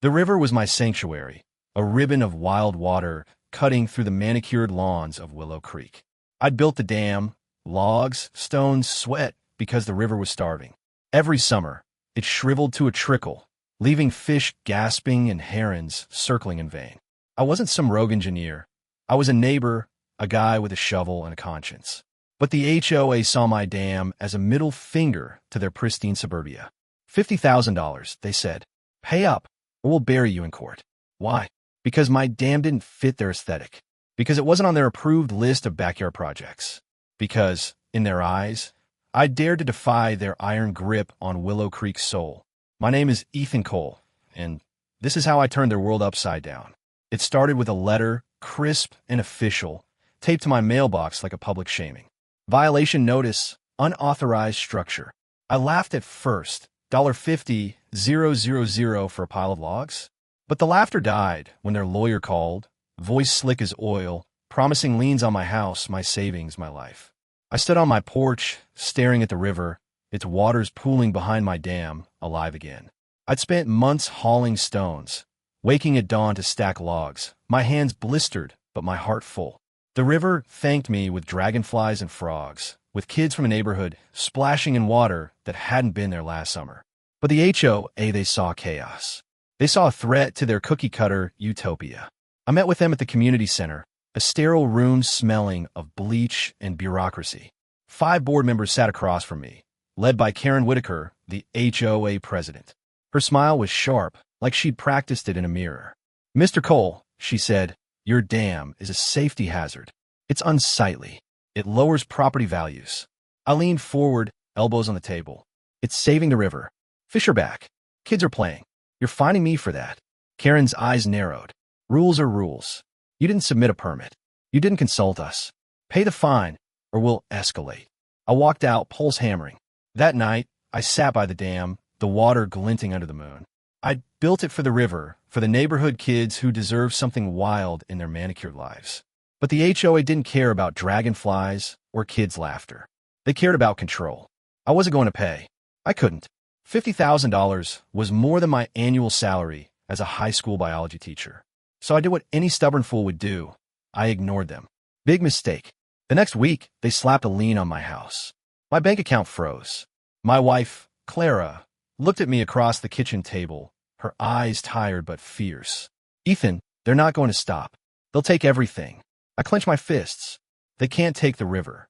The river was my sanctuary, a ribbon of wild water cutting through the manicured lawns of Willow Creek. I'd built the dam, logs, stones, sweat, because the river was starving. Every summer, it shriveled to a trickle, leaving fish gasping and herons circling in vain. I wasn't some rogue engineer. I was a neighbor, a guy with a shovel and a conscience. But the HOA saw my dam as a middle finger to their pristine suburbia. $50,000, they said. Pay up, or we'll bury you in court. Why? Because my dam didn't fit their aesthetic. Because it wasn't on their approved list of backyard projects. Because, in their eyes, I dared to defy their iron grip on Willow Creek's soul. My name is Ethan Cole, and this is how I turned their world upside down. It started with a letter, crisp and official, taped to my mailbox like a public shaming. Violation notice, unauthorized structure. I laughed at first, $50,000 for a pile of logs. But the laughter died when their lawyer called, voice slick as oil, promising liens on my house, my savings, my life. I stood on my porch, staring at the river, its waters pooling behind my dam, alive again. I'd spent months hauling stones, waking at dawn to stack logs, my hands blistered, but my heart full. The river thanked me with dragonflies and frogs, with kids from a neighborhood splashing in water that hadn't been there last summer. But the HOA, they saw chaos. They saw a threat to their cookie-cutter utopia. I met with them at the community center, a sterile room smelling of bleach and bureaucracy. 5 board members sat across from me, led by Karen Whitaker, the HOA president. Her smile was sharp, like she'd practiced it in a mirror. "Mr. Cole," she said, "your dam is a safety hazard. It's unsightly. It lowers property values." I leaned forward, elbows on the table. "It's saving the river. Fish are back. Kids are playing. You're fining me for that." Karen's eyes narrowed. "Rules are rules. You didn't submit a permit. You didn't consult us. Pay the fine, or we'll escalate." I walked out, pulse hammering. That night, I sat by the dam, the water glinting under the moon. I'd built it for the river, for the neighborhood kids who deserve something wild in their manicured lives. But the HOA didn't care about dragonflies or kids' laughter. They cared about control. I wasn't going to pay. I couldn't. $50,000 was more than my annual salary as a high school biology teacher. So I did what any stubborn fool would do. I ignored them. Big mistake. The next week, they slapped a lien on my house. My bank account froze. My wife, Clara, looked at me across the kitchen table, her eyes tired but fierce. "Ethan, they're not going to stop. They'll take everything." I clenched my fists. "They can't take the river."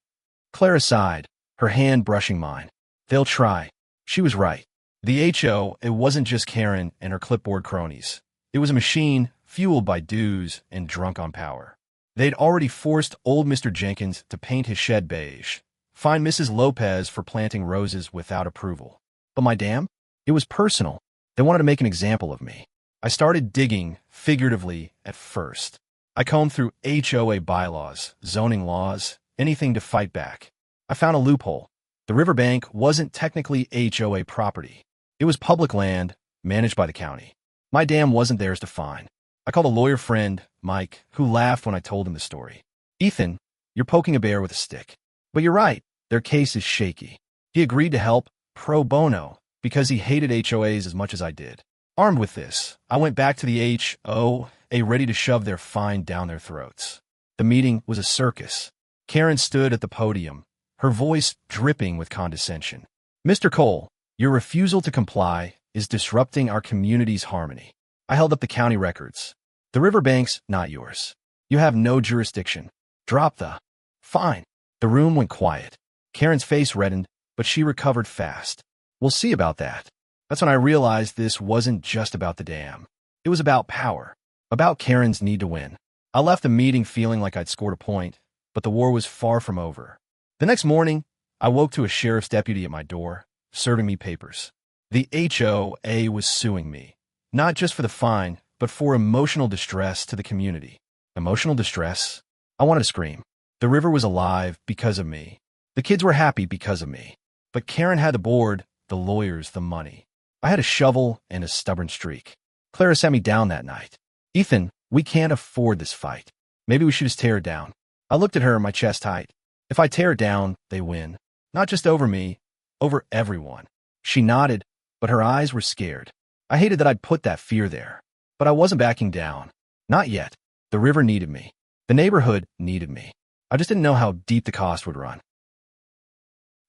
Clara sighed, her hand brushing mine. "They'll try." She was right. The HO, it wasn't just Karen and her clipboard cronies. It was a machine fueled by dues and drunk on power. They'd already forced old Mr. Jenkins to paint his shed beige, fined Mrs. Lopez for planting roses without approval. But my dam? It was personal. They wanted to make an example of me. I started digging, figuratively, at first. I combed through HOA bylaws, zoning laws, anything to fight back. I found a loophole. The riverbank wasn't technically HOA property. It was public land, managed by the county. My dam wasn't theirs to fine. I called a lawyer friend, Mike, who laughed when I told him the story. "Ethan, you're poking a bear with a stick. But you're right, their case is shaky." He agreed to help, pro bono, because he hated HOAs as much as I did. Armed with this, I went back to the HOA ready to shove their fine down their throats. The meeting was a circus. Karen stood at the podium, her voice dripping with condescension. "Mr. Cole, your refusal to comply is disrupting our community's harmony." I held up the county records. "The riverbank's not yours. You have no jurisdiction. Drop the fine." The room went quiet. Karen's face reddened, but she recovered fast. "We'll see about that." That's when I realized this wasn't just about the dam. It was about power, about Karen's need to win. I left the meeting feeling like I'd scored a point, but the war was far from over. The next morning, I woke to a sheriff's deputy at my door, serving me papers. The HOA was suing me, not just for the fine, but for emotional distress to the community. Emotional distress? I wanted to scream. The river was alive because of me. The kids were happy because of me. But Karen had the board, the lawyers, the money. I had a shovel and a stubborn streak. Clara sat me down that night. "Ethan, we can't afford this fight. Maybe we should just tear it down." I looked at her, my chest tight. If I tear it down, they win. Not just over me, over everyone. She nodded, but her eyes were scared. I hated that I'd put that fear there. But I wasn't backing down. Not yet. The river needed me. The neighborhood needed me. I just didn't know how deep the cost would run.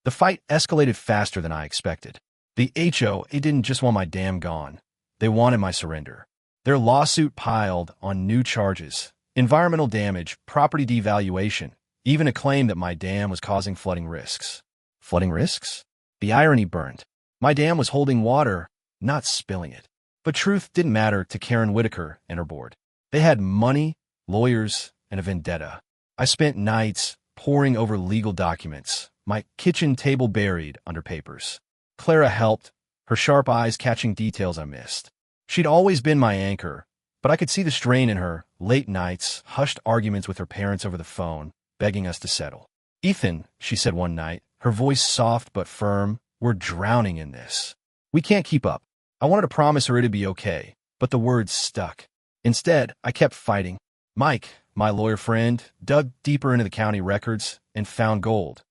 The fight escalated faster than I expected. The HOA didn't just want my dam gone. They wanted my surrender. Their lawsuit piled on new charges: environmental damage, property devaluation, even a claim that my dam was causing flooding risks. Flooding risks? The irony burned. My dam was holding water, not spilling it. But truth didn't matter to Karen Whitaker and her board. They had money, lawyers, and a vendetta. I spent nights poring over legal documents, my kitchen table buried under papers. Clara helped, her sharp eyes catching details I missed. She'd always been my anchor, but I could see the strain in her: late nights, hushed arguments with her parents over the phone, begging us to settle. "Ethan," she said one night, her voice soft but firm, "we're drowning in this. We can't keep up." I wanted to promise her it'd be okay, but the words stuck. Instead, I kept fighting. Mike, my lawyer friend, dug deeper into the county records and found gold: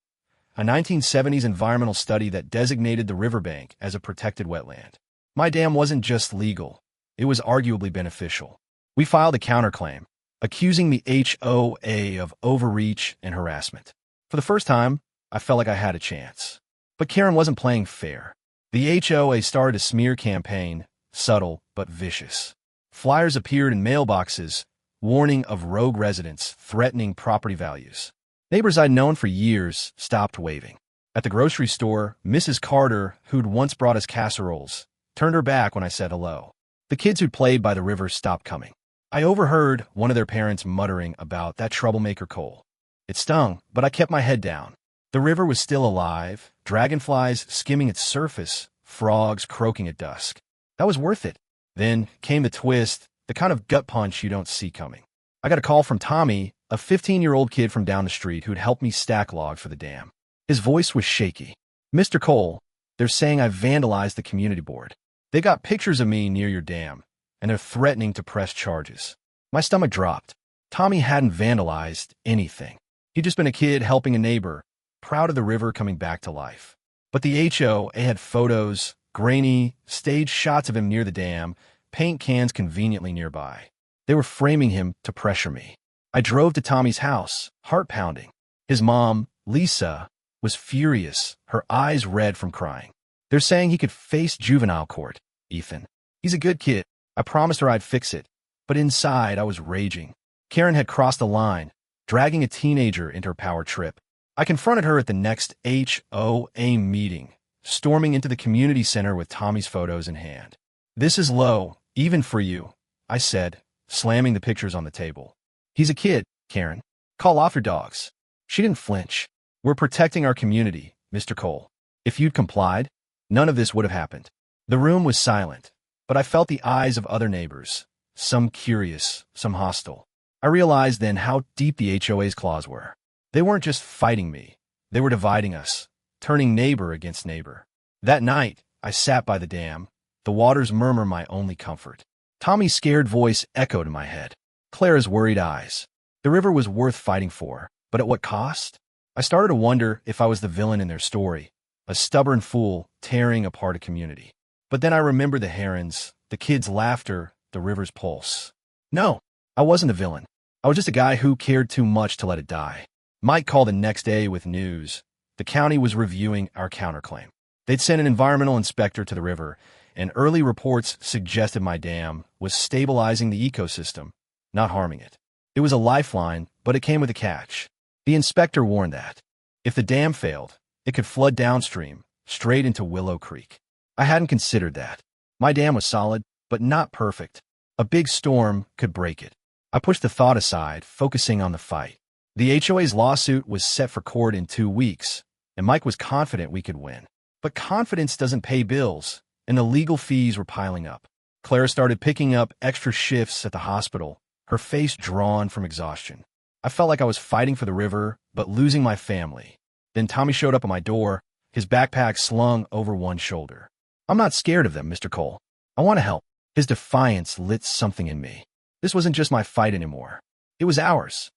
a 1970s environmental study that designated the riverbank as a protected wetland. My dam wasn't just legal, it was arguably beneficial. We filed a counterclaim, accusing the HOA of overreach and harassment. For the first time, I felt like I had a chance. But Karen wasn't playing fair. The HOA started a smear campaign, subtle but vicious. Flyers appeared in mailboxes, warning of rogue residents, threatening property values. Neighbors I'd known for years stopped waving. At the grocery store, Mrs. Carter, who'd once brought us casseroles, turned her back when I said hello. The kids who'd played by the river stopped coming. I overheard one of their parents muttering about that troublemaker Cole. It stung, but I kept my head down. The river was still alive, dragonflies skimming its surface, frogs croaking at dusk. That was worth it. Then came the twist, the kind of gut punch you don't see coming. I got a call from Tommy, a 15-year-old kid from down the street who'd helped me stack logs for the dam. His voice was shaky. "Mr. Cole, they're saying I vandalized the community board. They got pictures of me near your dam, and they're threatening to press charges." My stomach dropped. Tommy hadn't vandalized anything. He'd just been a kid helping a neighbor, proud of the river coming back to life. But the HOA had photos, grainy, staged shots of him near the dam, paint cans conveniently nearby. They were framing him to pressure me. I drove to Tommy's house, heart pounding. His mom, Lisa, was furious, her eyes red from crying. "They're saying he could face juvenile court, Ethan. He's a good kid. I promised her I'd fix it." But inside, I was raging. Karen had crossed the line, dragging a teenager into her power trip. I confronted her at the next HOA meeting, storming into the community center with Tommy's photos in hand. "This is low, even for you," I said, slamming the pictures on the table. "He's a kid, Karen. Call off your dogs." She didn't flinch. "We're protecting our community, Mr. Cole. If you'd complied, none of this would have happened." The room was silent, but I felt the eyes of other neighbors, some curious, some hostile. I realized then how deep the HOA's claws were. They weren't just fighting me. They were dividing us, turning neighbor against neighbor. That night, I sat by the dam, the water's murmur my only comfort. Tommy's scared voice echoed in my head. Clara's worried eyes. The river was worth fighting for, but at what cost? I started to wonder if I was the villain in their story, a stubborn fool tearing apart a community. But then I remembered the herons, the kids' laughter, the river's pulse. No, I wasn't the villain. I was just a guy who cared too much to let it die. Mike called the next day with news. The county was reviewing our counterclaim. They'd sent an environmental inspector to the river, and early reports suggested my dam was stabilizing the ecosystem, not harming it. It was a lifeline, but it came with a catch. The inspector warned that if the dam failed, it could flood downstream, straight into Willow Creek. I hadn't considered that. My dam was solid, but not perfect. A big storm could break it. I pushed the thought aside, focusing on the fight. The HOA's lawsuit was set for court in 2 weeks, and Mike was confident we could win. But confidence doesn't pay bills, and the legal fees were piling up. Clara started picking up extra shifts at the hospital, her face drawn from exhaustion. I felt like I was fighting for the river, but losing my family. Then Tommy showed up at my door, his backpack slung over one shoulder. "I'm not scared of them, Mr. Cole. I want to help." His defiance lit something in me. This wasn't just my fight anymore. It was ours.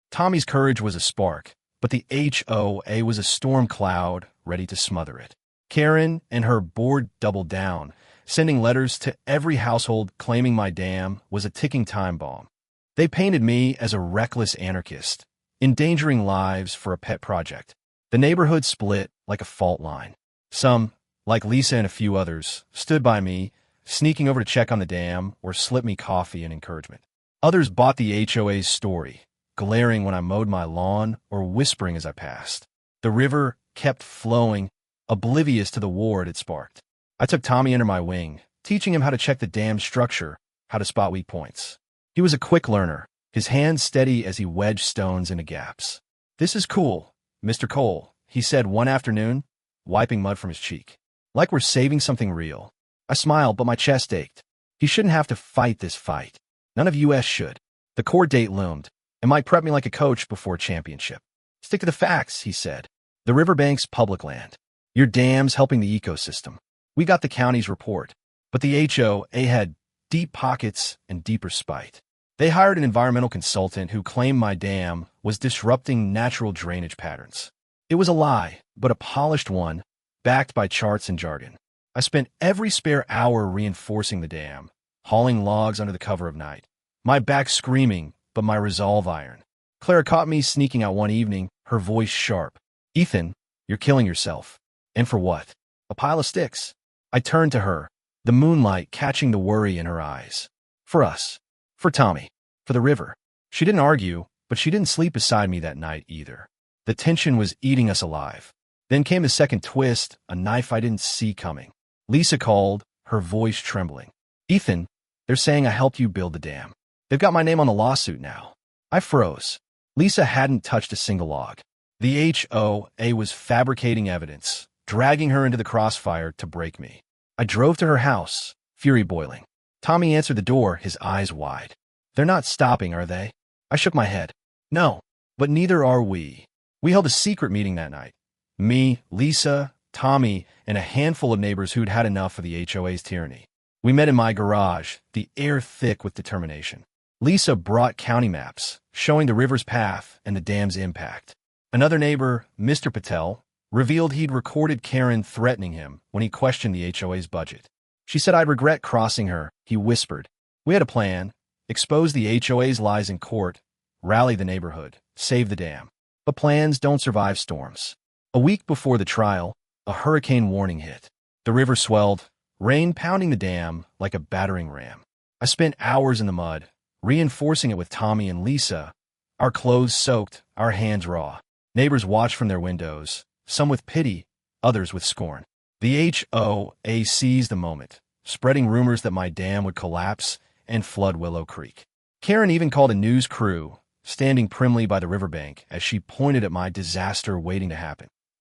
Tommy's courage was a spark, but the HOA was a storm cloud ready to smother it. Karen and her board doubled down. sending letters to every household claiming my dam was a ticking time bomb. They painted me as a reckless anarchist, endangering lives for a pet project. The neighborhood split like a fault line. Some, like Lisa and a few others, stood by me, sneaking over to check on the dam or slip me coffee and encouragement. Others bought the HOA's story, glaring when I mowed my lawn or whispering as I passed. The river kept flowing, oblivious to the war it had sparked. I took Tommy under my wing, teaching him how to check the dam's structure, how to spot weak points. He was a quick learner, his hands steady as he wedged stones into gaps. "This is cool, Mr. Cole," he said one afternoon, wiping mud from his cheek. "Like we're saving something real." I smiled, but my chest ached. He shouldn't have to fight this fight. None of US should. The court date loomed, and Mike prepped me like a coach before a championship. "Stick to the facts," he said. "The riverbank's public land. Your dam's helping the ecosystem. We got the county's report, but the HOA had deep pockets and deeper spite. They hired an environmental consultant who claimed my dam was disrupting natural drainage patterns. It was a lie, but a polished one, backed by charts and jargon. I spent every spare hour reinforcing the dam, hauling logs under the cover of night. My back screaming, but my resolve iron. Clara caught me sneaking out one evening, her voice sharp. "Ethan, you're killing yourself. And for what? A pile of sticks." I turned to her, the moonlight catching the worry in her eyes. "For us. For Tommy. For the river." She didn't argue, but she didn't sleep beside me that night either. The tension was eating us alive. Then came the second twist, a knife I didn't see coming. Lisa called, her voice trembling. "Ethan, they're saying I helped you build the dam. They've got my name on the lawsuit now." I froze. Lisa hadn't touched a single log. The HOA was fabricating evidence, dragging her into the crossfire to break me. I drove to her house, fury boiling. Tommy answered the door, his eyes wide. "They're not stopping, are they?" I shook my head. "No, but neither are we." We held a secret meeting that night. Me, Lisa, Tommy, and a handful of neighbors who'd had enough of the HOA's tyranny. We met in my garage, the air thick with determination. Lisa brought county maps, showing the river's path and the dam's impact. Another neighbor, Mr. Patel, revealed he'd recorded Karen threatening him when he questioned the HOA's budget. She said I'd regret crossing her, he whispered. We had a plan: expose the HOA's lies in court, rally the neighborhood, save the dam. But plans don't survive storms. A week before the trial, a hurricane warning hit. The river swelled, rain pounding the dam like a battering ram. I spent hours in the mud, reinforcing it with Tommy and Lisa, our clothes soaked, our hands raw. Neighbors watched from their windows, some with pity, others with scorn. The HOA seized the moment, spreading rumors that my dam would collapse and flood Willow Creek. Karen even called a news crew, standing primly by the riverbank as she pointed at my disaster waiting to happen.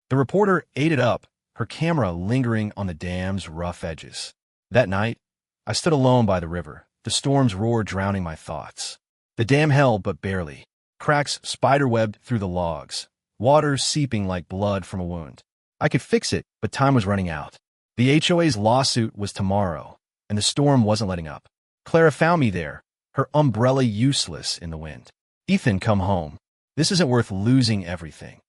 The reporter ate it up, her camera lingering on the dam's rough edges. That night, I stood alone by the river, the storm's roar drowning my thoughts. The dam held, but barely. Cracks spiderwebbed through the logs, water seeping like blood from a wound. I could fix it, but time was running out. The HOA's lawsuit was tomorrow, and the storm wasn't letting up. Clara found me there, her umbrella useless in the wind. "Ethan, come home. This isn't worth losing everything."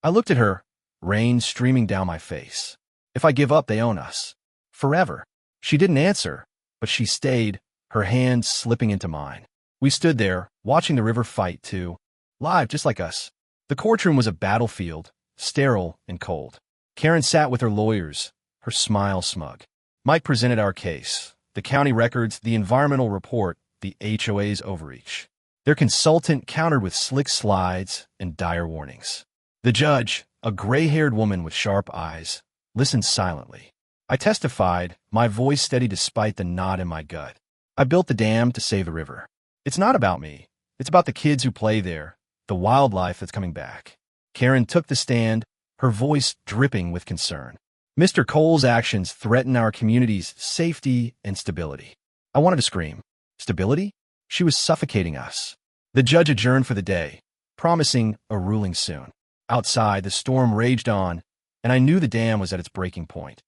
I looked at her, rain streaming down my face. If I give up, they own us. Forever. She didn't answer, but she stayed, her hands slipping into mine. We stood there, watching the river fight too, live just like us. The courtroom was a battlefield, sterile and cold. Karen sat with her lawyers, her smile smug. Mike presented our case, the county records, the environmental report, the HOA's overreach. Their consultant countered with slick slides and dire warnings. The judge, a gray-haired woman with sharp eyes, listened silently. I testified, my voice steady despite the knot in my gut. I built the dam to save the river. It's not about me. It's about the kids who play there, the wildlife that's coming back. Karen took the stand, her voice dripping with concern. Mr. Cole's actions threaten our community's safety and stability. I wanted to scream. Stability? She was suffocating us. The judge adjourned for the day, promising a ruling soon. Outside, the storm raged on, and I knew the dam was at its breaking point.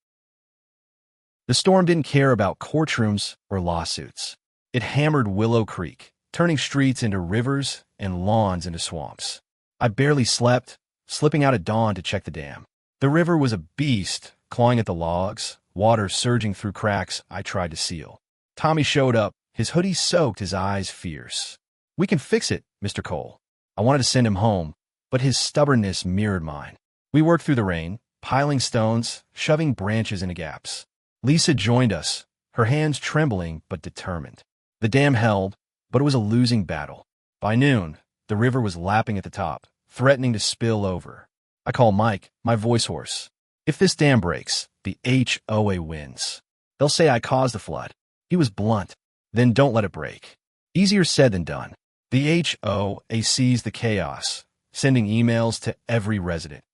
The storm didn't care about courtrooms or lawsuits. It hammered Willow Creek, turning streets into rivers and lawns into swamps. I barely slept, slipping out at dawn to check the dam. The river was a beast, clawing at the logs, water surging through cracks I tried to seal. Tommy showed up, his hoodie soaked, his eyes fierce. "We can fix it, Mr. Cole." I wanted to send him home, but his stubbornness mirrored mine. We worked through the rain, piling stones, shoving branches into gaps. Lisa joined us, her hands trembling but determined. The dam held, but it was a losing battle. By noon, the river was lapping at the top, threatening to spill over. I called Mike, my voice horse. "If this dam breaks, the HOA wins. They'll say I caused the flood." He was blunt. "Then don't let it break." Easier said than done. The HOA sees the chaos, sending emails to every resident.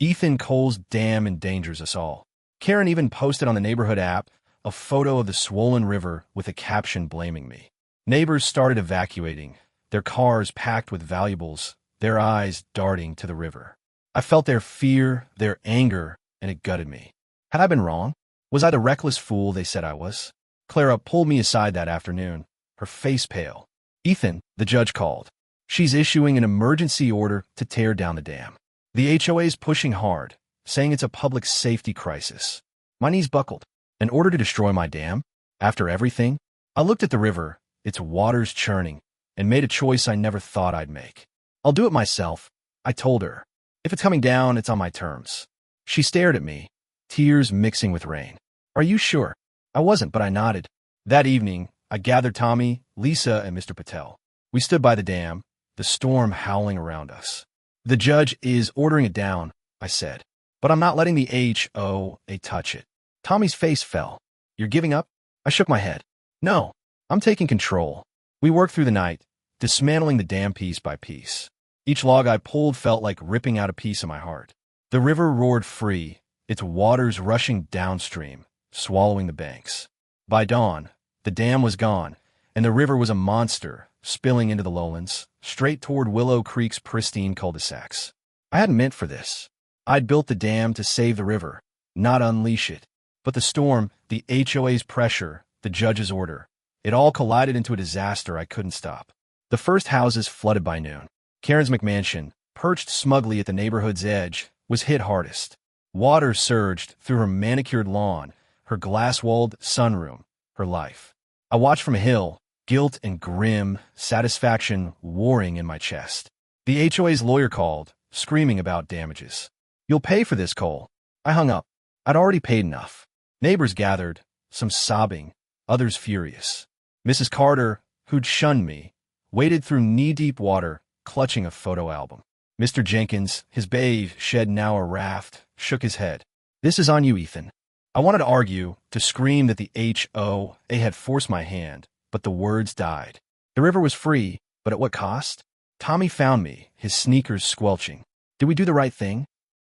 "Ethan Cole's dam endangers us all." Karen even posted on the neighborhood app a photo of the swollen river with a caption blaming me. Neighbors started evacuating, their cars packed with valuables, their eyes darting to the river. I felt their fear, their anger, and it gutted me. Had I been wrong? Was I the reckless fool they said I was? Clara pulled me aside that afternoon, her face pale. "Ethan," the judge called. "She's issuing an emergency order to tear down the dam. The HOA's pushing hard, saying it's a public safety crisis." My knees buckled. An order to destroy my dam? After everything? I looked at the river, its waters churning, and made a choice I never thought I'd make. "I'll do it myself," I told her. "If it's coming down, it's on my terms." She stared at me, tears mixing with rain. "Are you sure?" I wasn't, but I nodded. That evening, I gathered Tommy, Lisa, and Mr. Patel. We stood by the dam, the storm howling around us. "The judge is ordering it down," I said, "but I'm not letting the HOA touch it." Tommy's face fell. "You're giving up?" I shook my head. "No, I'm taking control." We worked through the night, dismantling the dam piece by piece. Each log I pulled felt like ripping out a piece of my heart. The river roared free, its waters rushing downstream, swallowing the banks. By dawn, the dam was gone, and the river was a monster, spilling into the lowlands, straight toward Willow Creek's pristine cul-de-sacs. I hadn't meant for this. I'd built the dam to save the river, not unleash it. But the storm, the HOA's pressure, the judge's order, it all collided into a disaster I couldn't stop. The first houses flooded by noon. Karen's McMansion, perched smugly at the neighborhood's edge, was hit hardest. Water surged through her manicured lawn, her glass-walled sunroom, her life. I watched from a hill, guilt and grim satisfaction warring in my chest. The HOA's lawyer called, screaming about damages. "You'll pay for this, Cole." I hung up. I'd already paid enough. Neighbors gathered, some sobbing, others furious. Mrs. Carter, who'd shunned me, waded through knee-deep water, clutching a photo album. Mr. Jenkins, his babe shed now a raft, shook his head. "This is on you, Ethan." I wanted to argue, to scream that the HOA had forced my hand, but the words died. The river was free, but at what cost? Tommy found me, his sneakers squelching. "Did we do the right thing?"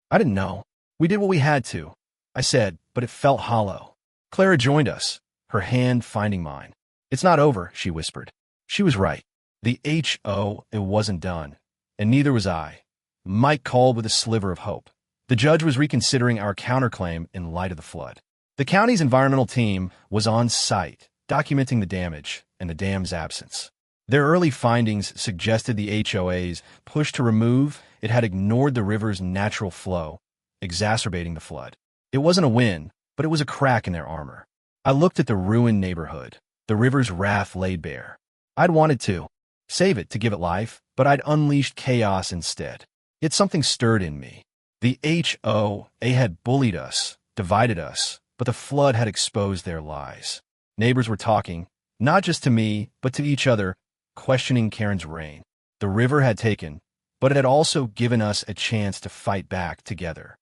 I didn't know. "We did what we had to," I said, but it felt hollow. Clara joined us, her hand finding mine. "It's not over," she whispered. She was right. The HOA wasn't done, and neither was I. Mike called with a sliver of hope. The judge was reconsidering our counterclaim in light of the flood. The county's environmental team was on site, documenting the damage and the dam's absence. Their early findings suggested the HOA's push to remove it had ignored the river's natural flow, exacerbating the flood. It wasn't a win, but it was a crack in their armor. I looked at the ruined neighborhood, the river's wrath laid bare. I'd wanted to save it, to give it life, but I'd unleashed chaos instead. Yet something stirred in me. The HOA had bullied us, divided us, but the flood had exposed their lies. Neighbors were talking, not just to me, but to each other, questioning Karen's reign. The river had taken, but it had also given us a chance to fight back together.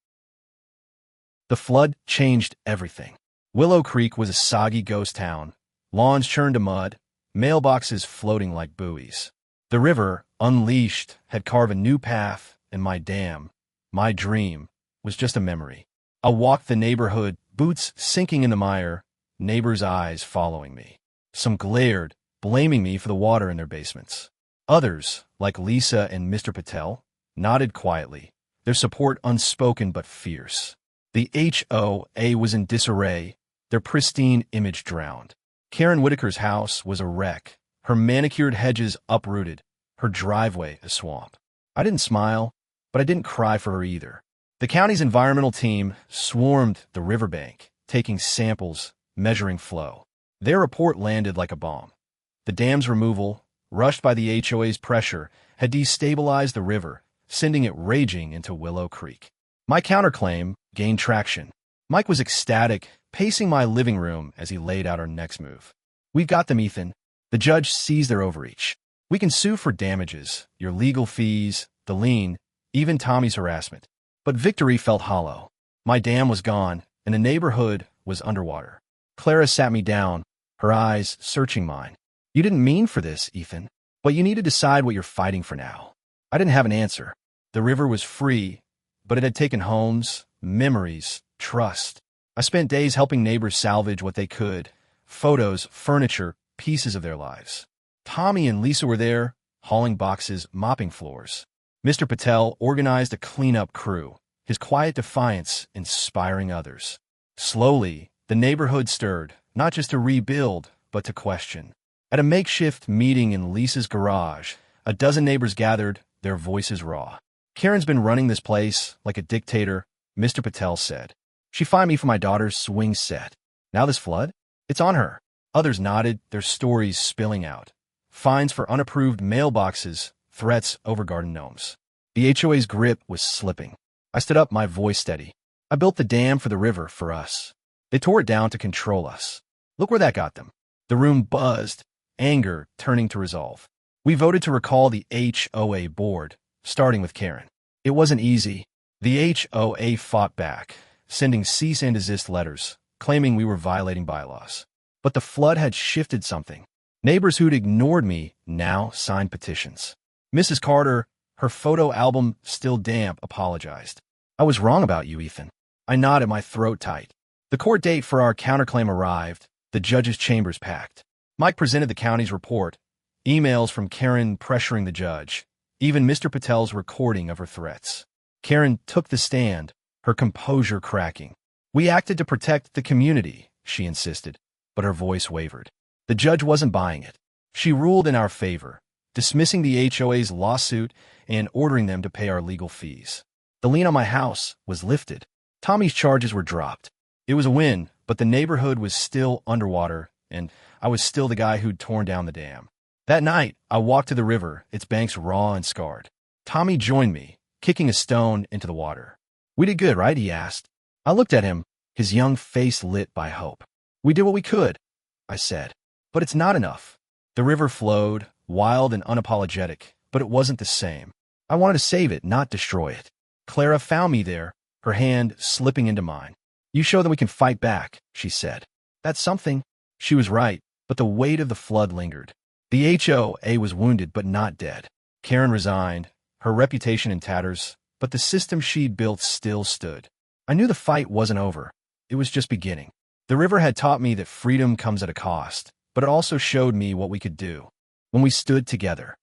The flood changed everything. Willow Creek was a soggy ghost town, lawns churned to mud, mailboxes floating like buoys. The river, unleashed, had carved a new path, and my dam, my dream, was just a memory. I walked the neighborhood, boots sinking in the mire, neighbors' eyes following me. Some glared, blaming me for the water in their basements. Others, like Lisa and Mr. Patel, nodded quietly, their support unspoken but fierce. The HOA was in disarray, their pristine image drowned. Karen Whitaker's house was a wreck, her manicured hedges uprooted, her driveway a swamp. I didn't smile, but I didn't cry for her either. The county's environmental team swarmed the riverbank, taking samples, measuring flow. Their report landed like a bomb. The dam's removal, rushed by the HOA's pressure, had destabilized the river, sending it raging into Willow Creek. My counterclaim gained traction. Mike was ecstatic, pacing my living room as he laid out our next move. "We've got them, Ethan." The judge sees their overreach. "We can sue for damages, your legal fees, the lien, even Tommy's harassment." But victory felt hollow. My dam was gone, and the neighborhood was underwater. Clara sat me down, her eyes searching mine. "You didn't mean for this, Ethan, but you need to decide what you're fighting for now." I didn't have an answer. The river was free, but it had taken homes, memories, trust. I spent days helping neighbors salvage what they could: photos, furniture, pieces of their lives. Tommy and Lisa were there, hauling boxes, mopping floors. Mr. Patel organized a cleanup crew, his quiet defiance inspiring others. Slowly, the neighborhood stirred, not just to rebuild, but to question. At a makeshift meeting in Lisa's garage, a dozen neighbors gathered, their voices raw. "Karen's been running this place like a dictator," Mr. Patel said. "She fined me for my daughter's swing set. Now this flood? It's on her." Others nodded, their stories spilling out. Fines for unapproved mailboxes, threats over garden gnomes. The HOA's grip was slipping. I stood up, my voice steady. "I built the dam for the river, for us. They tore it down to control us. Look where that got them." The room buzzed, anger turning to resolve. We voted to recall the HOA board, starting with Karen. It wasn't easy. The HOA fought back, sending cease and desist letters, claiming we were violating bylaws. But the flood had shifted something. Neighbors who'd ignored me now signed petitions. Mrs. Carter, her photo album still damp, apologized. "I was wrong about you, Ethan." I nodded, my throat tight. The court date for our counterclaim arrived, the judge's chambers packed. Mike presented the county's report, emails from Karen pressuring the judge, even Mr. Patel's recording of her threats. Karen took the stand, her composure cracking. "We acted to protect the community," she insisted, but her voice wavered. The judge wasn't buying it. She ruled in our favor, dismissing the HOA's lawsuit and ordering them to pay our legal fees. The lien on my house was lifted. Tommy's charges were dropped. It was a win, but the neighborhood was still underwater, and I was still the guy who'd torn down the dam. That night, I walked to the river, its banks raw and scarred. Tommy joined me, kicking a stone into the water. "We did good, right?" he asked. I looked at him, his young face lit by hope. "We did what we could," I said. "But it's not enough." The river flowed, wild and unapologetic, but it wasn't the same. I wanted to save it, not destroy it. Clara found me there, her hand slipping into mine. "You show them we can fight back," she said. "That's something." She was right, but the weight of the flood lingered. The HOA was wounded but not dead. Karen resigned, her reputation in tatters, but the system she'd built still stood. I knew the fight wasn't over. It was just beginning. The river had taught me that freedom comes at a cost, but it also showed me what we could do when we stood together.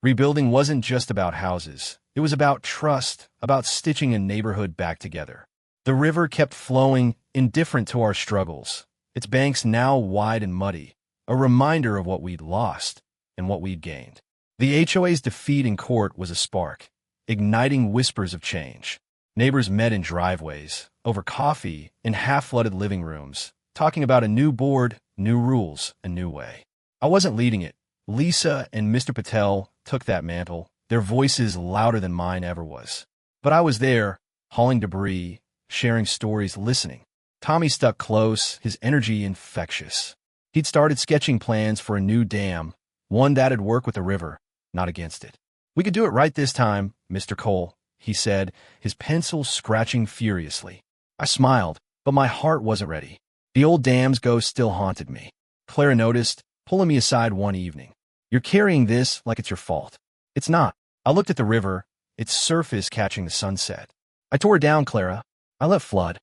Rebuilding wasn't just about houses. It was about trust, about stitching a neighborhood back together. The river kept flowing, indifferent to our struggles, its banks now wide and muddy, a reminder of what we'd lost and what we'd gained. The HOA's defeat in court was a spark, igniting whispers of change. Neighbors met in driveways, over coffee, in half-flooded living rooms, talking about a new board, new rules, a new way. I wasn't leading it. Lisa and Mr. Patel took that mantle, their voices louder than mine ever was. But I was there, hauling debris, sharing stories, listening. Tommy stuck close, his energy infectious. He'd started sketching plans for a new dam, one that'd work with the river, not against it. "We could do it right this time, Mr. Cole," he said, his pencil scratching furiously. I smiled, but my heart wasn't ready. The old dam's ghost still haunted me. Clara noticed, pulling me aside one evening. "You're carrying this like it's your fault." "It's not." I looked at the river, its surface catching the sunset. "I tore it down, Clara. I let flood."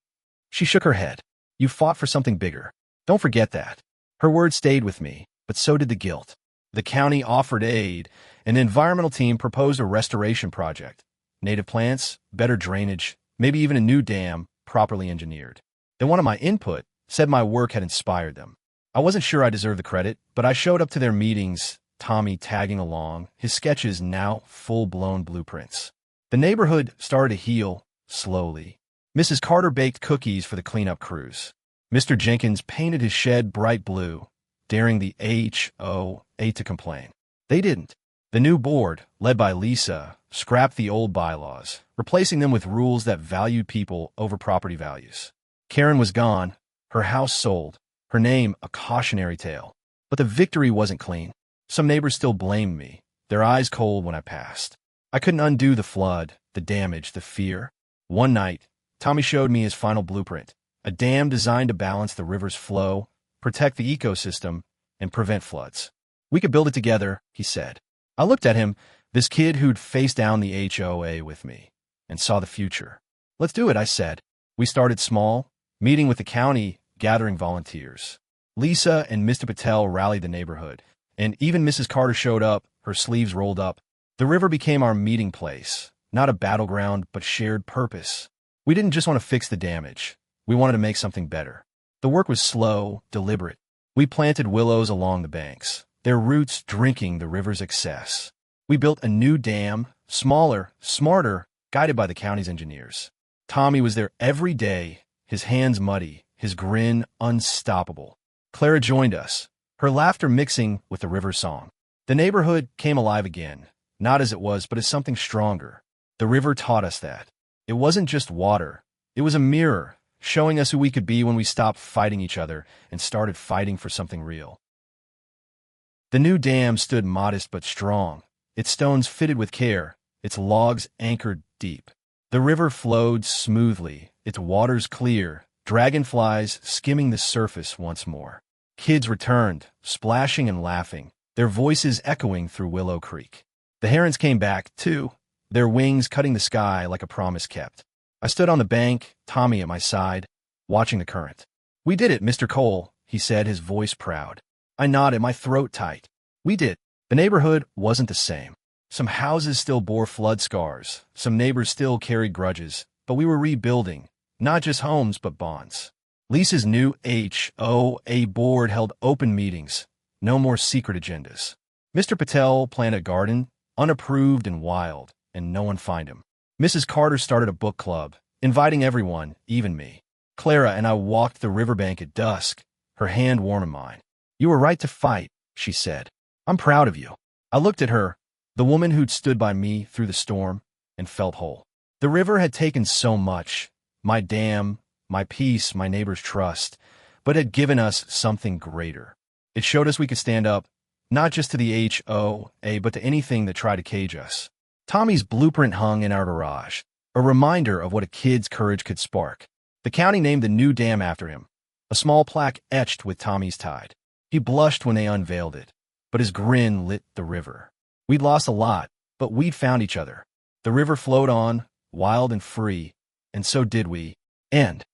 She shook her head. "You fought for something bigger. Don't forget that." Her words stayed with me, but so did the guilt. The county offered aid. An environmental team proposed a restoration project. Native plants, better drainage, maybe even a new dam, properly engineered. They wanted my input, said my work had inspired them. I wasn't sure I deserved the credit, but I showed up to their meetings, Tommy tagging along, his sketches now full-blown blueprints. The neighborhood started to heal, slowly. Mrs. Carter baked cookies for the cleanup crews. Mr. Jenkins painted his shed bright blue, daring the HOA to complain. They didn't. The new board, led by Lisa, scrapped the old bylaws, replacing them with rules that valued people over property values. Karen was gone, her house sold, her name a cautionary tale. But the victory wasn't clean. Some neighbors still blamed me, their eyes cold when I passed. I couldn't undo the flood, the damage, the fear. One night, Tommy showed me his final blueprint, a dam designed to balance the river's flow, protect the ecosystem, and prevent floods. We could build it together, he said. I looked at him, this kid who'd faced down the HOA with me, and saw the future. Let's do it, I said. We started small, meeting with the county, gathering volunteers. Lisa and Mr. Patel rallied the neighborhood, and even Mrs. Carter showed up, her sleeves rolled up. The river became our meeting place, not a battleground, but shared purpose. We didn't just want to fix the damage. We wanted to make something better. The work was slow, deliberate. We planted willows along the banks, their roots drinking the river's excess. We built a new dam, smaller, smarter, guided by the county's engineers. Tommy was there every day, his hands muddy, his grin unstoppable. Clara joined us, her laughter mixing with the river song. The neighborhood came alive again, not as it was, but as something stronger. The river taught us that. It wasn't just water. It was a mirror, showing us who we could be when we stopped fighting each other and started fighting for something real. The new dam stood modest but strong, its stones fitted with care, its logs anchored deep. The river flowed smoothly, its waters clear, dragonflies skimming the surface once more. Kids returned, splashing and laughing, their voices echoing through Willow Creek. The herons came back, too, their wings cutting the sky like a promise kept. I stood on the bank, Tommy at my side, watching the current. "We did it, Mr. Cole," he said, his voice proud. I nodded, my throat tight. We did. The neighborhood wasn't the same. Some houses still bore flood scars, some neighbors still carried grudges, but we were rebuilding, not just homes, but bonds. Lisa's new HOA board held open meetings, no more secret agendas. Mr. Patel planted a garden, unapproved and wild, and no one fined him. Mrs. Carter started a book club, inviting everyone, even me. Clara and I walked the riverbank at dusk, her hand warm in mine. "You were right to fight," she said. "I'm proud of you." I looked at her, the woman who'd stood by me through the storm, and felt whole. The river had taken so much, my dam, my peace, my neighbor's trust, but had given us something greater. It showed us we could stand up, not just to the HOA, but to anything that tried to cage us. Tommy's blueprint hung in our garage, a reminder of what a kid's courage could spark. The county named the new dam after him, a small plaque etched with Tommy's tide. He blushed when they unveiled it, but his grin lit the river. We'd lost a lot, but we'd found each other. The river flowed on, wild and free, and so did we. End.